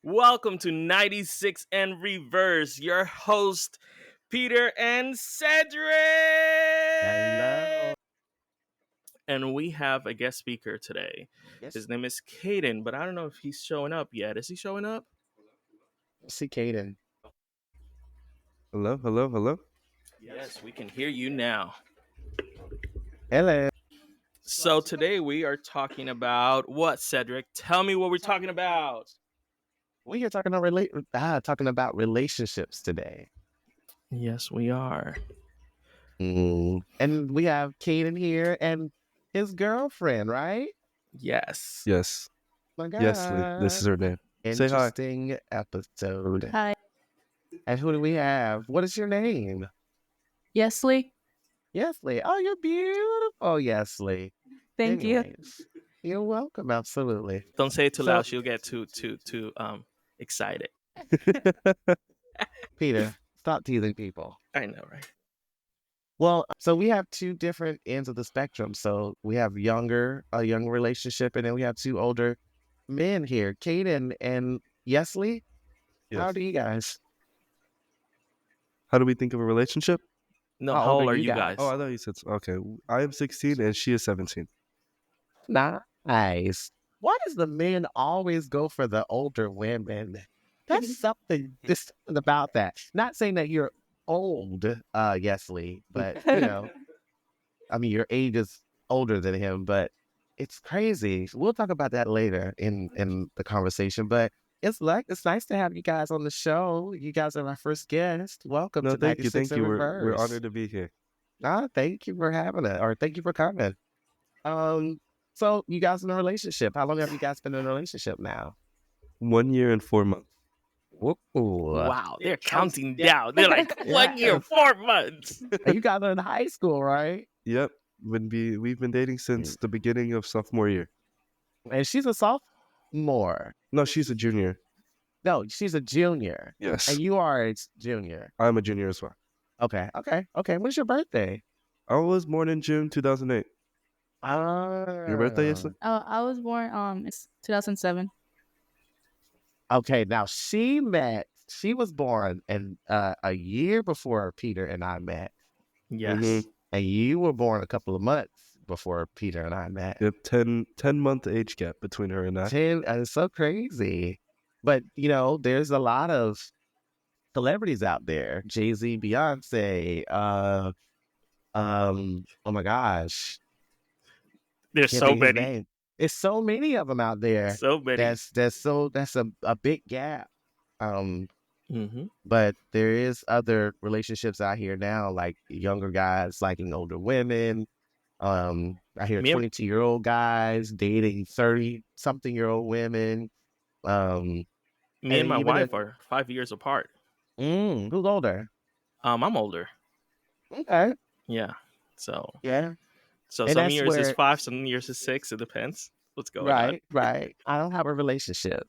Welcome to 96 and Reverse, your host, Peter and Cedric. Hello. And we have a guest speaker today. Yes. His name is Kayden, but I don't know if he's showing up yet. Is he showing up? See Kayden. Hello, hello, hello. Yes, we can hear you now. Hello. So today we are talking about what, Cedric? Tell me what we're talking about. We are talking about relationships today. Yes, we are. And we have Kayden here and his girlfriend, right? Yes. Yes, My God. Yesli. This is her name. Say hi. Interesting episode. Hi, And who do we have? What is your name? Yesli. Yesli. Oh, you're beautiful, Yesli. Thank you. Anyways, you're welcome. Absolutely. Don't say it too So- loud. She'll get too excited. Peter, stop teasing people. I know, right? Well, so we have two different ends of the spectrum. So we have a young relationship, and then we have two older men here, Kayden and Yesli. How Yes. do you guys? How do we think of a relationship? No, How how old old are are you you guys? guys? Oh, I thought you said okay. I am 16 and she is 17. Nice. Why does the men always go for the older women? That's something. There's something about that. Not saying that you're old, Yesli, but I mean, your age is older than him, but it's crazy. We'll talk about that later in the conversation. But it's nice to have you guys on the show. You guys are my first guest. Welcome No, to thank you, 96 thank you. in We're Reverse. honored to be here. Thank you for having it, or thank you for coming. So you guys in a relationship? How long have you guys been in a relationship now? 1 year and 4 months. Whoa. Wow, they're counting down. They're like Yeah. 1 year, 4 months. You guys are in high school, right? Yep. We've been dating since the beginning of sophomore year. And she's a sophomore. No, she's a junior. No, she's a junior. Yes. And you are a junior. I'm a junior as well. Okay. When's your birthday? I was born in June 2008. Your birthday, Yesli? I was born it's 2007. Okay, now she was born a year before Peter and I met. Yes. Mhm. And you were born a couple of months before Peter and I met. Yep, 10-month age gap between her and I. 10, it's so crazy. But, there's a lot of celebrities out there. Jay-Z, Beyonce, oh my gosh. There's Can't so think of his many. name. It's so many of them out there. So many. That's a big gap. Mm-hmm. But there is other relationships out here now, like younger guys liking older women. I hear Me and- 22-year-old guys dating 30-something-year-old women. Me And and my even wife are 5 years apart. Who's older? I'm older. Okay. Yeah. So Yeah. some And that's years is where- 5, some years is 6. It depends what's going on. Right. I don't have a relationship.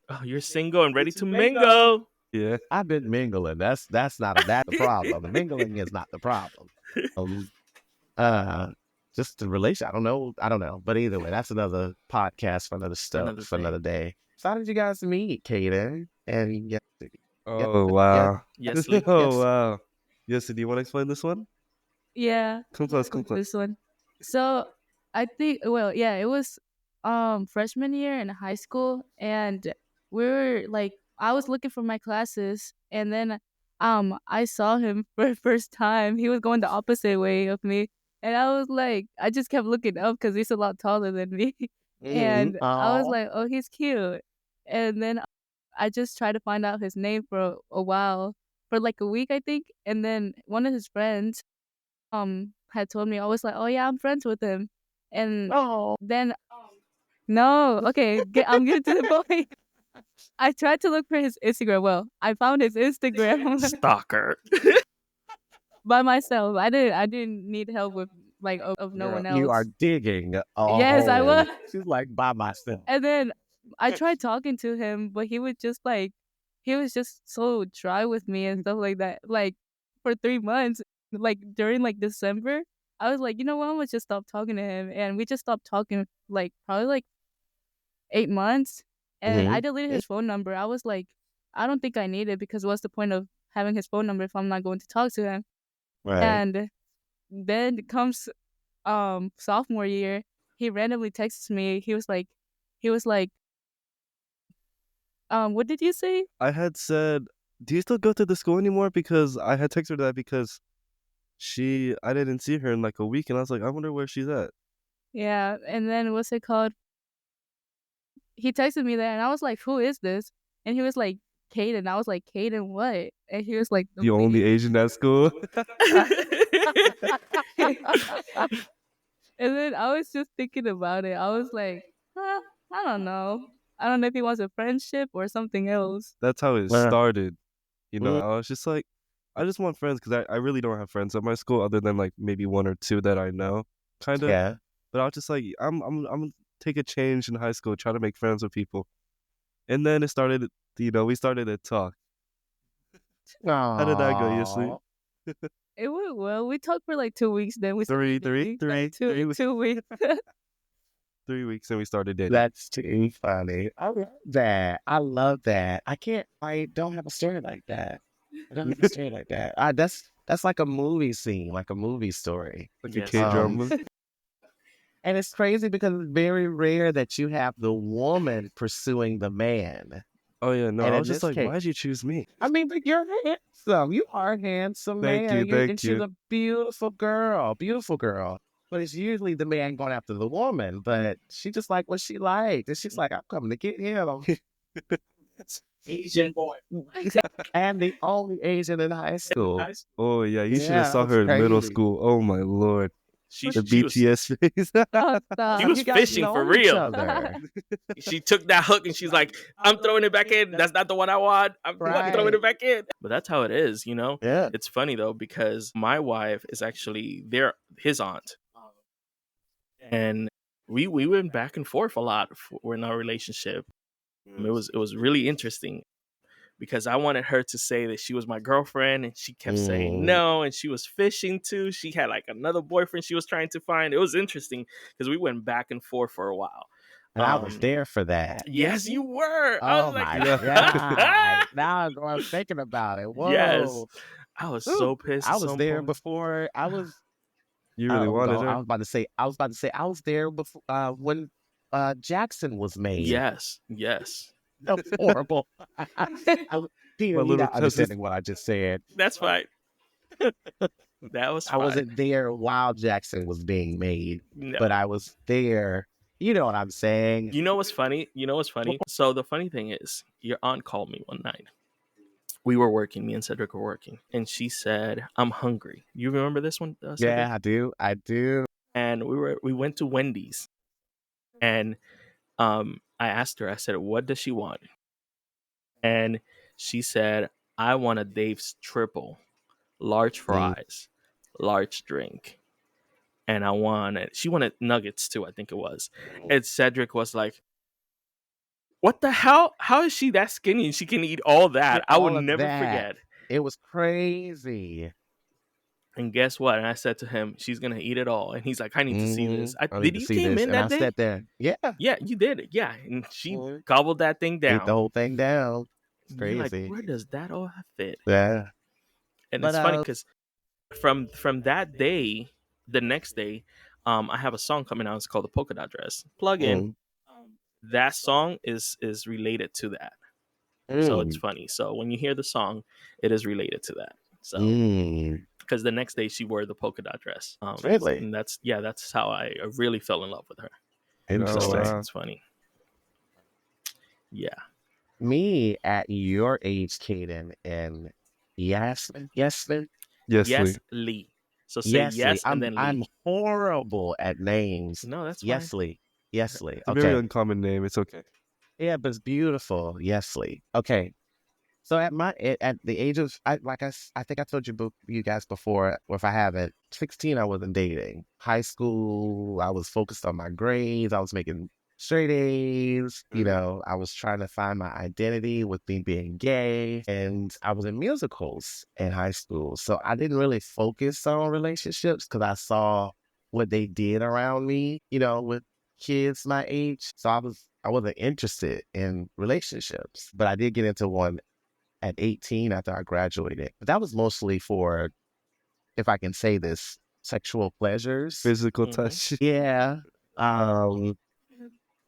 Oh, you're single and ready to mingle. Yeah. I've been mingling. That's not the problem. The mingling is not the problem. Just the relation. I don't know. But either way, that's another podcast for another stuff Another for thing. another day. So how did you guys meet, Kayden? And Oh, wow. Yes, Yes. Oh, wow. Yesli, do you want to explain this one? Yeah, Come close. this one. So I think it was freshman year in high school, and we were like I was looking for my classes, and then I saw him for the first time. He was going the opposite way of me, and I was like, I just kept looking up because he's a lot taller than me, and I was like, oh, he's cute, and then I just tried to find out his name for a while, for like a week, I think, and then one of his friends had told me, I was like, oh yeah, I'm friends with him, and then no, okay, I'm getting to the point. I tried to look for his Instagram. Well, I found his Instagram stalker. by myself. I didn't need help with like of no one else. You are digging. Yes, I was. She's like by myself. And then I tried talking to him, but he was just so dry with me and stuff like that. Like for 3 months, like during like December, I was like, you know what, I'm gonna just stop talking to him, and we just stopped talking like probably like 8 months, and I Mhm. deleted his phone number. I was like, I don't think I need it because what's the point of having his phone number if I'm not going to talk to him? Right. And then comes sophomore year, he randomly texts me. He was like, what did you say? I had said, "Do you still go to the school anymore?" Because I had texted her that because I didn't see her in like a week, and I was like, I wonder where she's at. Yeah, and then what's it called? He texted me that, and I was like, "Who is this?" And he was like, "Kayden." I was like, "Kayden, what?" And he was like, "The The only police." Asian at school. And then I was just thinking about it. I was like, huh, I don't know. I don't know if he wants a friendship or something else. That's how it Well, started. mm, I was just like, I just want friends because I really don't have friends at my school other than like maybe one or two that I know, kind of. yeah. But I was just like, I'm gonna take a change in high school, try to make friends with people, and then it started. We started to talk. How did that go, Yesli? Aw. It went well. We talked for like 2 weeks. Then we Three, started three, dating. three, Like two, three weeks. 2 weeks. 3 weeks, and we started dating. That's too funny. I love that. I love that. I don't have a story like that. I don't have a story like that. That's like a movie scene, like a movie story. Like a Yes. K-drama. And it's crazy because it's very rare that you have the woman pursuing the man. Oh yeah, no, And I in was just this like, case, why'd you choose me? I mean, but you're handsome. You are a handsome Thank man. you, thank And she's you. a beautiful girl, beautiful girl. But it's usually the man going after the woman. But she just like what she likes. And she's like, I'm coming to get him. Asian boy. And the only Asian in high school. Oh yeah, you should have Yeah, saw it's her in middle crazy. school. Oh my lord, she the she was BTS face. Oh, She stop. was You guys fishing for know each real. other. She took that hook and she's like, I'm throwing it back in. That's not the one I want. I'm throwing Right. it back in. But that's how it is, you know? Yeah. It's funny though, because my wife is actually his aunt. And we went back and forth a lot in our relationship. It was really interesting because I wanted her to say that she was my girlfriend and she kept saying no, and she was fishing too. She had like another boyfriend she was trying to find. It was interesting because we went back and forth for a while. And I was there for that. Yes, you were. I Oh was like, my Yeah. God. Now I'm thinking about it. yes. Whoa. I was Ooh. so pissed. I at was some there point. before I was You really wanted I her? was about to say I was there before when Jackson was made. Yes. That was horrible. Peter, My you're little not cousin. understanding what I just said. That's fine. That was I fine. wasn't there while Jackson was being made, No. but I was there. You know what I'm saying? You know what's funny? So the funny thing is, your aunt called me one night. We were working. Me and Cedric were working, and she said, "I'm hungry." You remember this one, Cedric? Yeah, I do. I do. And we went to Wendy's, and I asked her. I said, "What does she want?" And she said, "I want a Dave's triple, large fries, large drink." And she wanted nuggets too, I think it was. And Cedric was like, what the hell? How is she that skinny and she can eat all that? I will All of never that. forget. It was crazy. And guess what? And I said to him, she's going to eat it all. And he's like, I need to see this. I need Did to you see came this. in And that I day? sat there. Yeah. Yeah, you did it. Yeah. And she Mhm. gobbled that thing Ate the down. whole thing down. It's You're like, crazy. where does that all fit? Yeah. And But, it's funny because from that day, the next day, I have a song coming out. It's called The Polka Dot Dress. Plug in. That song is related to that. So it's funny. So when you hear the song, it is related to that. So because the next day she wore the polka dot dress. Really? And that's how I really fell in love with her. Interesting. So it's funny. Yeah. Me at your age, Kayden and Yesli. Yes, Lee. So say yes and then Lee. I'm horrible at names. No, that's fine. Yesli. It's a very uncommon name. It's okay. Yeah, but it's beautiful. Yesli. Okay. So at the age of I think I told you guys before, or if I haven't, 16 I wasn't dating. High school, I was focused on my grades. I was making straight A's. You know, I was trying to find my identity with me being gay, and I was in musicals in high school. So I didn't really focus on relationships because I saw what they did around me, you know, with kids my age. So I was I wasn't interested in relationships, but I did get into one at 18 after I graduated. But that was mostly for, if I can say this, sexual pleasures. Physical Mhm. touch. Yeah.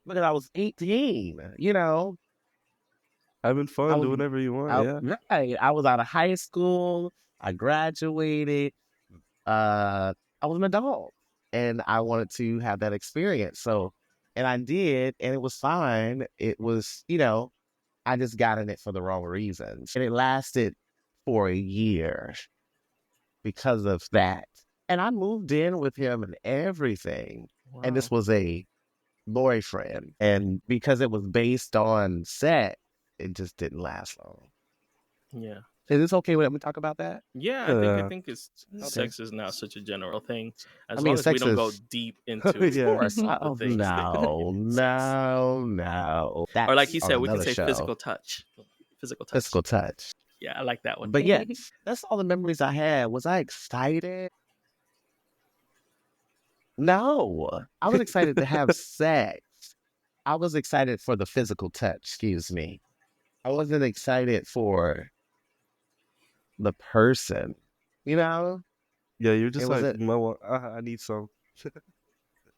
Because I was 18, Having I fun, was, do whatever you want. Yeah. right. I was out of high school. I graduated. I was an adult and I wanted to have that experience. So, and I did, and it was fine. It was, I just got in it for the wrong reasons. And it lasted for a year because of that. And I moved in with him and everything. And this Wow. was a boyfriend. And because it was based on sex, it just didn't last long. Yeah. Is this okay when we talk about that? Yeah, I think it's Okay. sex is now such a general thing. As I mean, long as we sex don't go is, deep into of Yeah. course. the Oh, things sex. no. Or like That's he on said, we can another say show. physical touch. Physical touch. Physical touch. Yeah, I like that one. But yeah, that's all the memories I had. Was I excited? No. I was excited to have sex. I was excited for the physical touch, excuse me. I wasn't excited for the person, you know? Yeah, you're It just was like, a, I need some.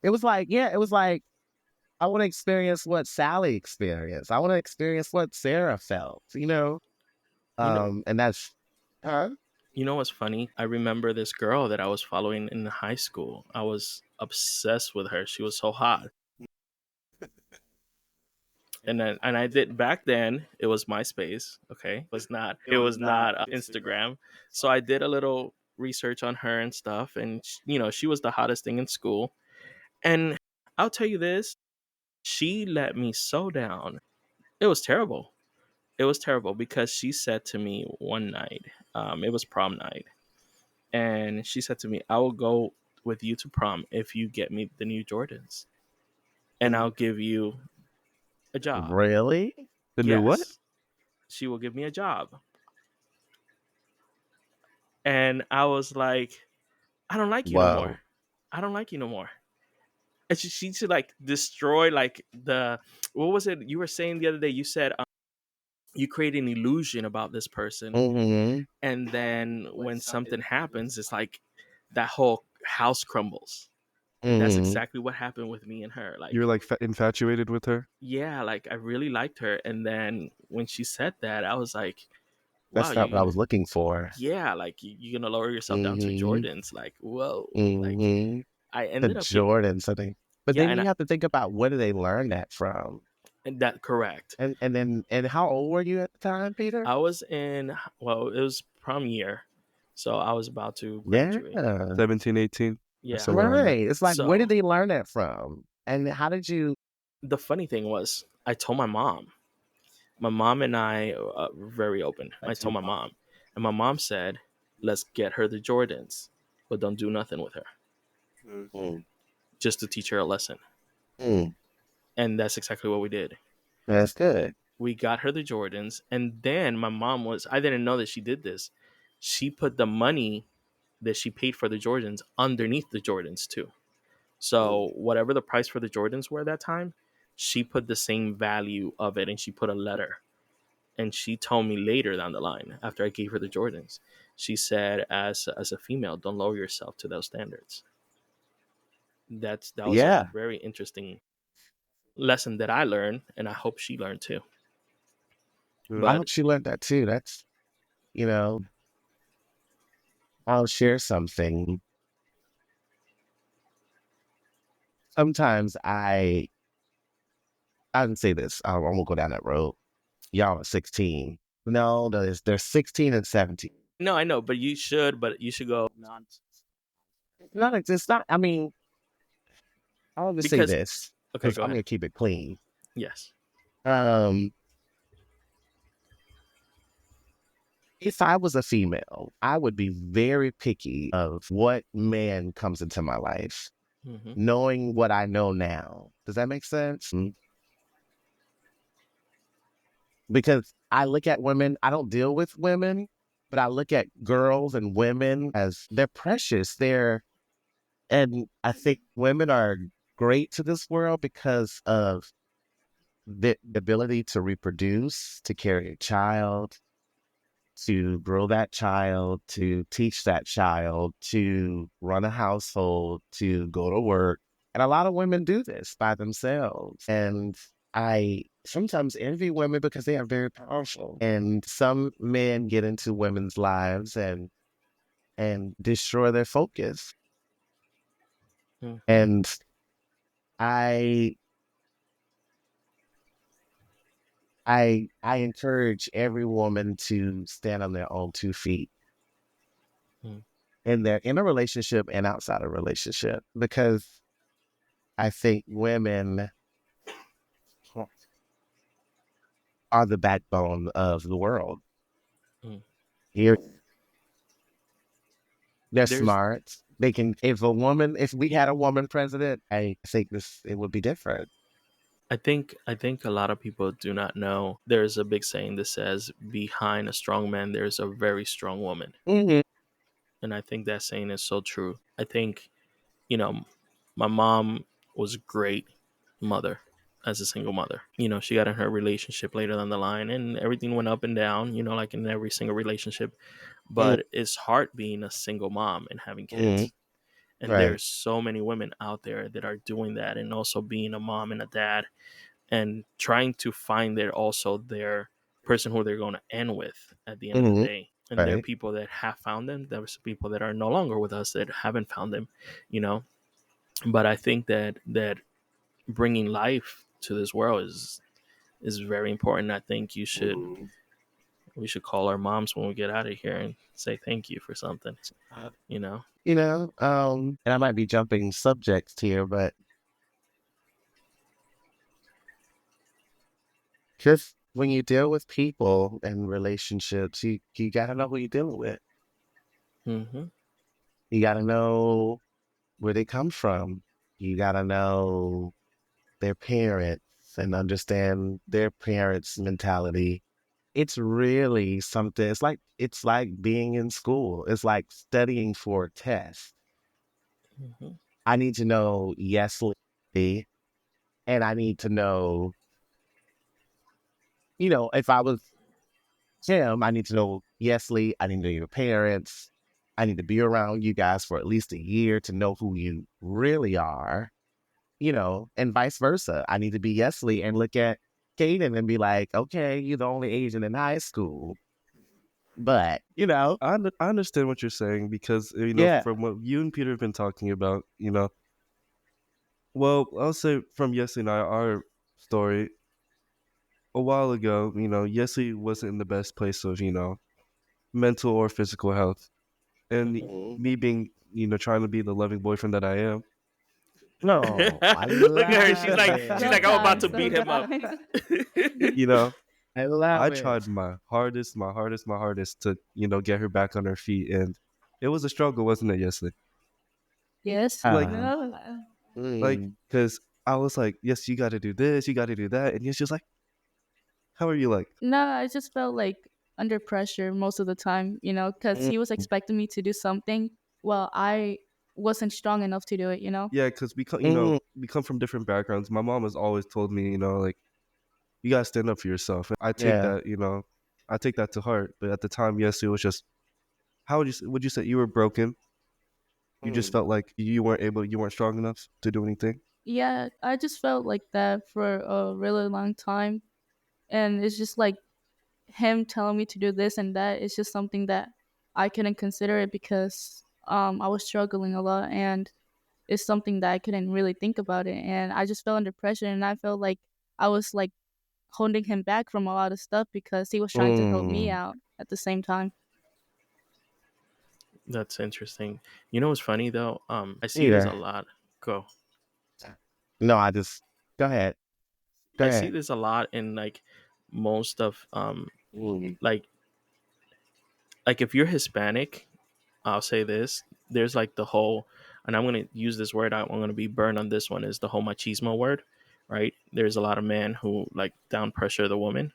it was like, yeah, it was like, I want to experience what Sally experienced. I want to experience what Sarah felt, You know, And that's, huh? you know what's funny? I remember this girl that I was following in high school. I was obsessed with her. She was so hot. And I did back then. It was MySpace. Okay, it was not Instagram. So I did a little research on her and stuff, and she was the hottest thing in school. And I'll tell you this, she let me so down. It was terrible. It was terrible because she said to me one night, it was prom night, and she said to me, "I will go with you to prom if you get me the new Jordans, and I'll give you a job." Really? The new what? Yes, she will give me a job. And I was like, "I don't like you no more. Whoa. I don't like you no more." And she should like destroy like the what was it you were saying the other day? You said you create an illusion about this person, Mm-hmm. and then when something happens, it's like that whole house crumbles. And that's Mm-hmm. exactly what happened with me and her. Like, You're like infatuated with her? yeah, like I really liked her, and then when she said that, I was like, wow, That's not what I was looking for. yeah, like you're gonna lower yourself down to Mm-hmm. Jordans, like whoa, like Mm-hmm. I The ended up getting, Jordan something. But yeah, then you have to think about where do they learn that from? and that correct. And how old were you at the time, Peter? I was in, well, it was prom year, so I was about to graduate. Yeah. 17, 18? Yeah. Somewhere around there. Right. It's like, where So did they learn that from? And how did you? the funny thing was, I told my mom. My mom and I were very open. I told my mom, and my mom said, "Let's get her the Jordans, but don't do nothing with her, Mm, just to teach her a lesson." mm, And that's exactly what we did. that's good. We got her the Jordans, and then my mom was, I didn't know that she did this. She put the money that she paid for the Jordans underneath the Jordans too. So whatever the price for the Jordans were at that time, she put the same value of it, and she put a letter. And she told me later down the line, after I gave her the Jordans, she said, as a female, don't lower yourself to those standards. That was a Yeah. very interesting lesson that I learned, and I hope she learned too. I But hope she learned that too. That's, you know, I'll share something. Sometimes I didn't say this. I won't go down that road. Y'all are 16. No, there's 16 and 17. no, I know, but you should go It's not, I mean, I'll just say because this okay, because go I'm ahead. going to keep it clean. Yes. Um, if I was a female, I would be very picky of what man comes into my life, Hmm. knowing what I know now. Does that make sense? Because I look at women, I don't deal with women, but I look at girls and women as they're precious. And I think women are great to this world because of the ability to reproduce, to carry a child, to grow that child, to teach that child, to run a household, to go to work. And a lot of women do this by themselves. And I sometimes envy women because they are very powerful. And some men get into women's lives and destroy their focus. Mhm. And I I encourage every woman to stand on their own 2 feet Mhm. in a relationship and outside a relationship, because I think women are the backbone of the world. Mhm. Here, they're There's smart. They can. If we had a woman president, I think it would be different. I think a lot of people do not know there's a big saying that says behind a strong man there's a very strong woman. Mm-hmm. And I think that saying is so true. I think, you know, my mom was a great mother as a single mother. She got in her relationship later down the line and everything went up and down, like in every single relationship. But it's hard being a single mom and having Mm-hmm. kids. And Right. there's so many women out there that are doing that and also being a mom and a dad and trying to find their person who they're going to end with at the end of the Mm-hmm. day. And there are Right. people that have found them. There's people that are no longer with us that haven't found them, you know. But I think that bringing life to this world is very important. I think Mhm. we should call our moms when we get out of here and say thank you for something, Uh, you know. and I might be jumping subjects here, but just when you deal with people and relationships, you gotta know who you're dealing with. Hmm. You gotta know where they come from. You gotta know their parents and understand their parents' mentality. It's really something. It's like being in school. It's like studying for a test. Hmm. I need to know Yesli, and I need to know, if I was Tim, I need to know Yesli. I need to know your parents. I need to be around you guys for at least a year to know who you really are, and vice versa. I need to be Yesli and look at Kayden and be like, okay, you're the only Asian in high school. But, I understand what you're saying because yeah. from what you and Peter have been talking about, well, I'll say from Yesli and I, our story a while ago, Yesli wasn't in the best place of mental or physical health, and Mhm. me being trying to be the loving boyfriend that I am, No, I Look at her. She's love like she's like it. I'm about to Sometimes, beat him up. sometimes. you know, I I love it. tried my hardest, my hardest, my hardest to get her back on her feet, and it was a struggle, wasn't it, Yesli? Yes. Like, Uh, No. mm, because I was like, yes, you got to do this, you got to do that, and he's just like, how are you like? No, I just felt like under pressure most of the time, because mm, he was expecting me to do something while I wasn't strong enough to do it. Yeah, because mm, we come from different backgrounds. My mom has always told me, like, you gotta stand up for yourself. And I take yeah. that, I take that to heart. But at the time, yes, it was just, how would you say you were broken? You just Mm, felt like you weren't strong enough to do anything. Yeah, I just felt like that for a really long time. And it's just like him telling me to do this and that is just something that I couldn't consider it because I was struggling a lot and it's something that I couldn't really think about it. And I just felt under pressure and I felt like I was like holding him back from a lot of stuff because he was trying to help me mm. out at the same time. That's interesting. You know what's funny though? I see this a Either. lot. Go. No, I just go ahead. Go I see ahead. this a lot in like most of Mm, like if you're Hispanic, I'll say this. There's like the whole, and I'm gonna use this word. I'm gonna be burned on this one. Is the whole machismo word, right? There's a lot of men who like down pressure the woman,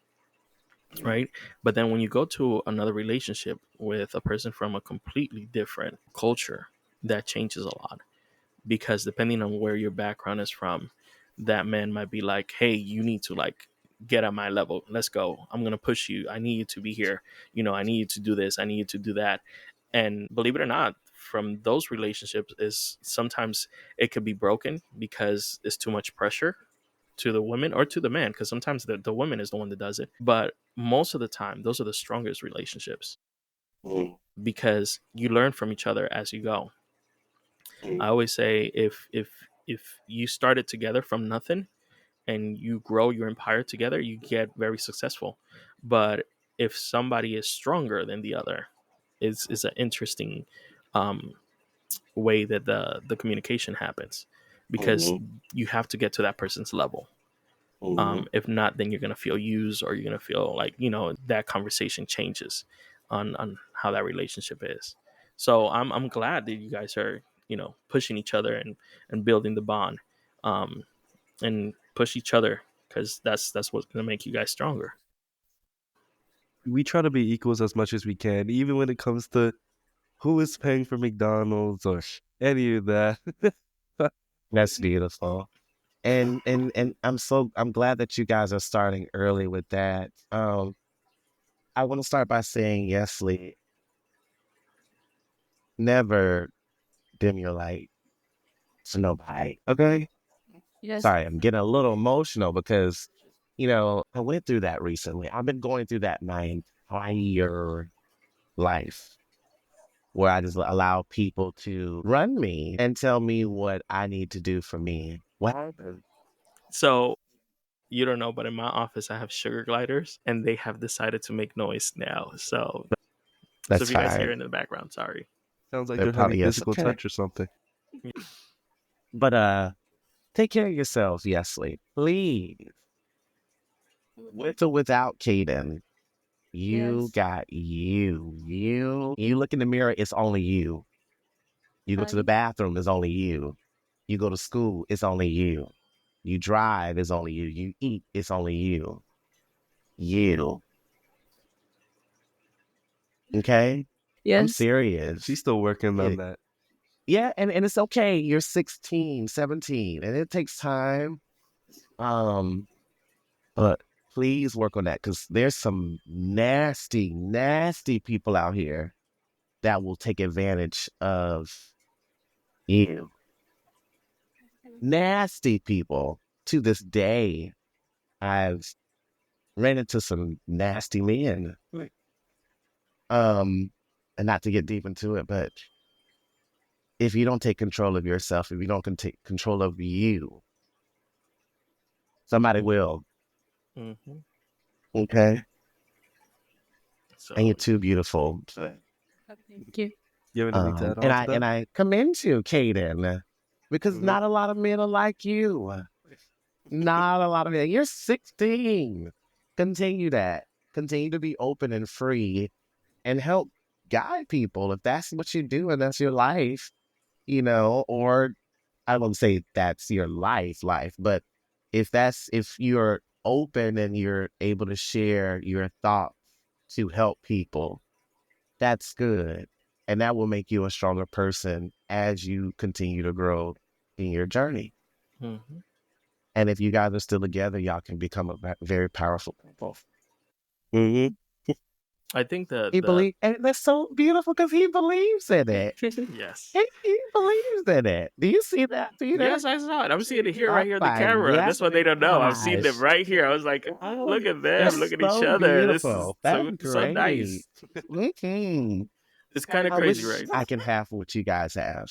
right? But then when you go to another relationship with a person from a completely different culture, that changes a lot because depending on where your background is from, that man might be like, hey, you need to like get at my level. Let's go. I'm gonna push you. I need you to be here. I need you to do this. I need you to do that. And believe it or not, from those relationships is sometimes it could be broken because it's too much pressure to the women or to the man, because sometimes the woman is the one that does it. But most of the time, those are the strongest relationships because you learn from each other as you go. I always say if you started together from nothing and you grow your empire together, you get very successful. But if somebody is stronger than the other, is an interesting um, way that the communication happens, because you have to get to that person's level. If not, then you're gonna feel used, or you're gonna feel like that conversation changes on how that relationship is. So I'm glad that you guys are pushing each other and building the bond, um, and push each other, because that's what's gonna make you guys stronger. We try to be equals as much as we can, even when it comes to who is paying for McDonald's or any of that. That's beautiful. And I'm glad that you guys are starting early with that. I want to start by saying, Yesli, never dim your light to nobody. Okay? Yes. Sorry, I'm getting a little emotional because, I went through that recently. I've been going through that my entire life, where I just allow people to run me and tell me what I need to do for me. What happened? So you don't know, but in my office I have sugar gliders, and they have decided to make noise now. So if That's you guys hear fine. it in the background, sorry. Sounds like They're they're having probably yes. physical Okay. touch or something. But take care of yourselves, Yesli. Please. With or without Kayden, you Yes. got you. You look in the mirror, it's only you. You go to the Fine. bathroom, it's only you. You go to school, it's only you. You drive, it's only you. You eat, it's only you. You. Okay? I'm Yes. serious. She's still working on that. Yeah, and it's okay. You're 16, 17, and it takes time. Um, but please work on that, because there's some nasty, nasty people out here that will take advantage of you. Nasty people. To this day, I've ran into some nasty men. Um, and not to get deep into it, but if you don't take control of yourself, if you don't take control of you, somebody will. Hmm. Okay, and So you're too beautiful. Thank you. You have anything to add And on to I that? and I commend you, Kayden, because Mhm. not a lot of men are like you. Not a lot of men. You're 16. Continue that. Continue to be open and free, and help guide people if that's what you do and that's your life. Or I won't say that's your life, but if you're open and you're able to share your thoughts to help people, that's good. And that will make you a stronger person as you continue to grow in your journey. mhm. And if you guys are still together, y'all can become a very powerful couple. Mm-hmm. I think And that's so beautiful because he believes in it. yes. He believes in it. Do you see that, Peter? Yes, I saw it. I'm seeing it here, Oh right here on the my camera. That's what they don't know. I'm seeing them gosh. right here. I was like, look at them, That's look at each so other. This is beautiful. That's so great. nice. Mhm. It's kind of I crazy, wish right? I can have what you guys have.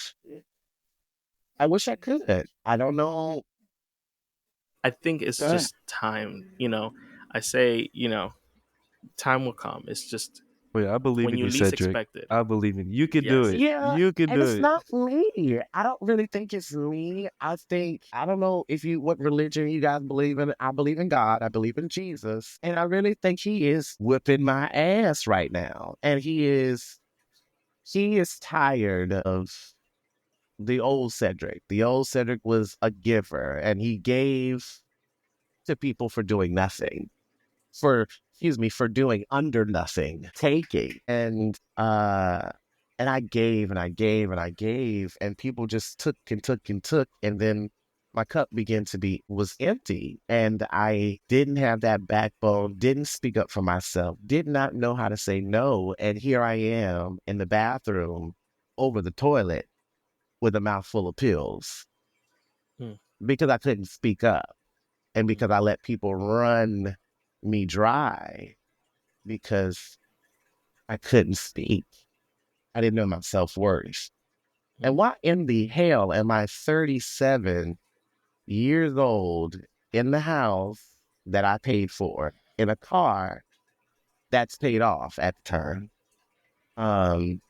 I wish I could. I don't know. I think it's just time. I say, time will come. It's just Oh yeah, I believe when in you you, least Cedric. expect it. I believe in you. You can do Yes. it. Yeah, You can and do it's it. not me. I don't really think it's me. I don't know what religion you guys believe in. I believe in God. I believe in Jesus. And I really think he is whipping my ass right now. And he is tired of the old Cedric. The old Cedric was a giver, and he gave to people for doing nothing. For doing under nothing, taking. And I gave and I gave and I gave, and people just took and took and took, and then my cup began to be was empty, and I didn't have that backbone, didn't speak up for myself, did not know how to say no, and here I am in the bathroom over the toilet with a mouthful of pills Mm. because I couldn't speak up and Mm. because I let people run me dry because I couldn't speak. I didn't know my self-worth. And Mm. why in the hell am I 37 years old in the house that I paid for in a car that's paid off at the time, um,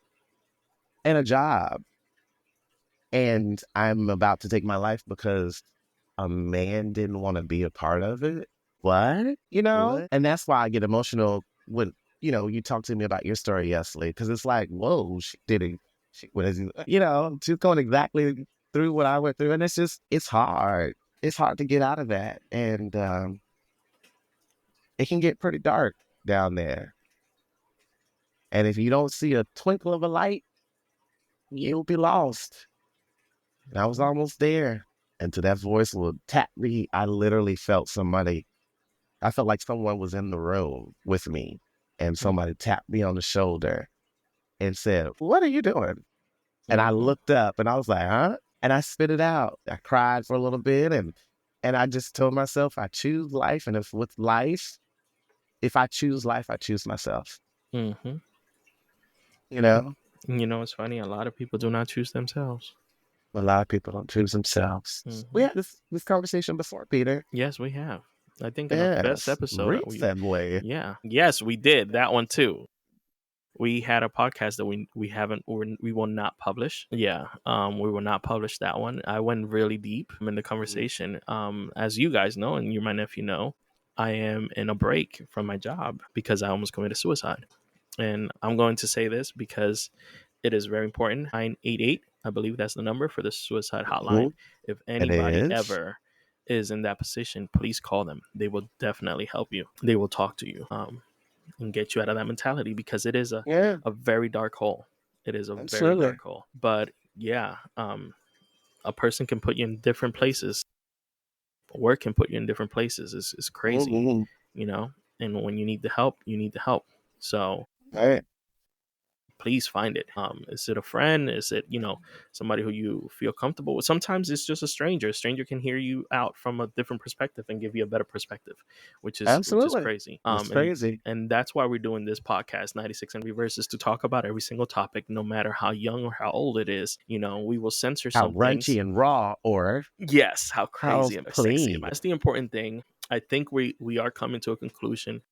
and a job, and I'm about to take my life because a man didn't want to be a part of it? What? You know? What? And that's why I get emotional when, you talk to me about your story, Yesli, because it's like, whoa, she did it. She was, she's going exactly through what I went through. And it's hard. It's hard to get out of that. And it can get pretty dark down there. And if you don't see a twinkle of a light, you'll be lost. And I was almost there until that voice would tap me. I literally felt somebody, I felt like someone was in the room with me and Mm. somebody tapped me on the shoulder and said, "What are you doing?" And I Mhm. looked up and I was like, huh? And I spit it out. I cried for a little bit and I just told myself I choose life. And if I choose life, I choose myself. Mhm. You know, It's funny. A lot of people do not choose themselves. a lot of people don't choose themselves. We Mhm. had this conversation before, Peter. Yes, we have. I think in our first Yes, episode, recently. yeah, yes, we did that one too. We had a podcast that we haven't we will not publish. Yeah, we will not publish that one. I went really deep in the conversation. As you guys know, and you, my nephew, know, I am in a break from my job because I almost committed suicide. And I'm going to say this because it is very important. 988, I believe that's the number for the suicide hotline. Mhm. If It anybody is. ever is in that position, please call them. They will definitely help you. They will talk to you and get you out of that mentality because it is Yeah, a very dark hole. It is a very absolutely. dark hole. But yeah, a person can put you in different places. Work can put you in different places. It's crazy, Mhm. you know? And when you need the help, you need the help. So Right. please find it. Is it a friend? Is it, somebody who you feel comfortable with? Sometimes it's just a stranger. A stranger can hear you out from a different perspective and give you a better perspective, which is Absolutely. crazy. It's crazy. And that's why we're doing this podcast 96 and Reverse is to talk about every single topic, no matter how young or how old it is. We will censor How some things. raunchy and raw or Yes, how how crazy and sexy. clean. That's the important thing. I think we are coming to a conclusion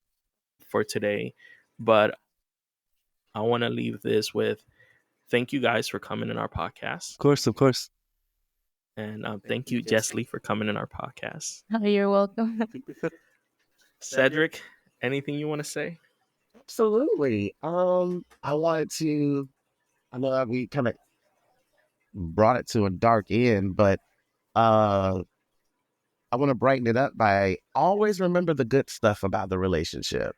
for today, but I want to leave this with thank you guys for coming in our podcast. Of course, of course. And thank you, Jesly, for coming in our podcast. Oh, you're welcome. Cedric, anything you want to say? Absolutely. I wanted to. I know that we kind of brought it to a dark end, but uh, I want to brighten it up by always remember the good stuff about the relationship.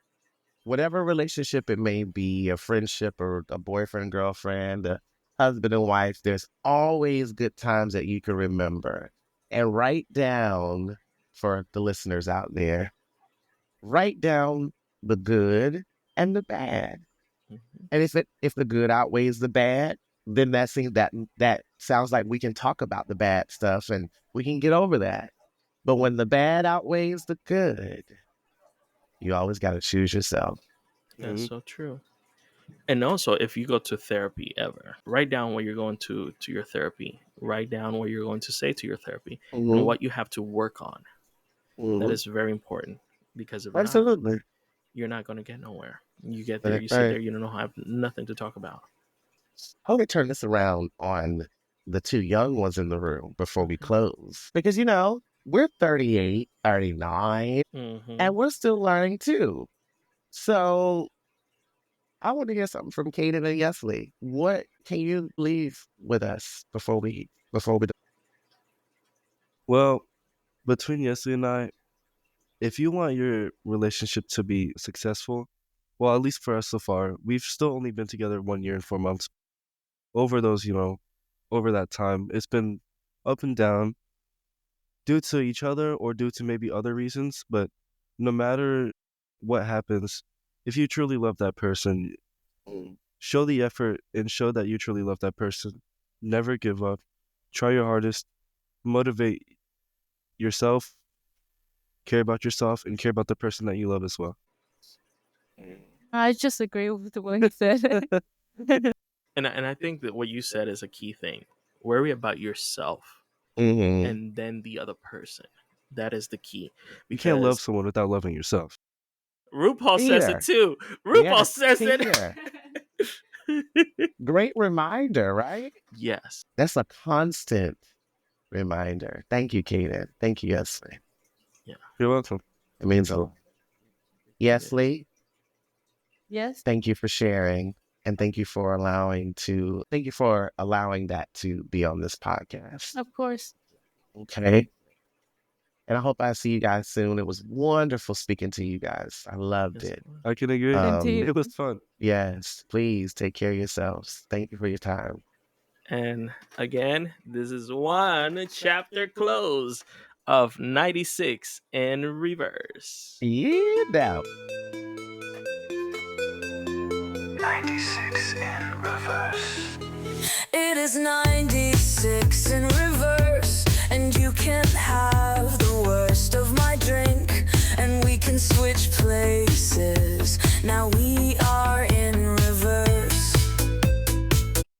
Whatever relationship it may be, a friendship or a boyfriend, girlfriend, a husband and wife, there's always good times that you can remember. And write down, for the listeners out there, write down the good and the bad. Mhm. And if the good outweighs the bad, then that sounds like we can talk about the bad stuff and we can get over that. But when the bad outweighs the good, you always got to choose yourself. That's Hmm. so true. And also, if you go to therapy ever, write down where you're going to your therapy. Write down what you're going to say to your therapy and Mm-hmm. what you have to work on. That Mm-hmm. is very important because if not, Absolutely. you're not going to get nowhere. You get there, Right, you sit right. there, you don't know, have nothing to talk about. I want to turn this around on the two young ones in the room before we Okay. close. Because, we're 38, 39, Mm-hmm. and we're still learning too. So I want to hear something from Kayden and Yesli. What can you leave with us before we do? Well, between Yesli and I, if you want your relationship to be successful, well, at least for us so far, we've still only been together 1 year and 4 months. Over those, over that time, it's been up and down. due to each other or due to maybe other reasons. But no matter what happens, if you truly love that person, show the effort and show that you truly love that person. Never give up. Try your hardest. Motivate yourself. Care about yourself and care about the person that you love as well. I just agree with what he said. And I think that what you said is a key thing. Worry about yourself Mm-hmm. and then the other person. That is the key. You can't love Because someone without loving yourself. RuPaul says it Peter. too. RuPaul Yes, says Peter. it. Great reminder, right? Yes. That's a constant reminder. Thank you, Kayden. Thank you, Yesli. You're welcome. It means a lot. Yesli, Yes. thank you for sharing, and thank you for allowing that to be on this podcast. Of course. Okay. And I hope I see you guys soon. It was wonderful speaking to you guys. I loved Yes, it. I can agree. Same to you. It was fun. Yes, please take care of yourselves. Thank you for your time. And again, this is one chapter close of 96 in reverse. Yeah, now. 96 in reverse. It is 96 in reverse, and you can have the word.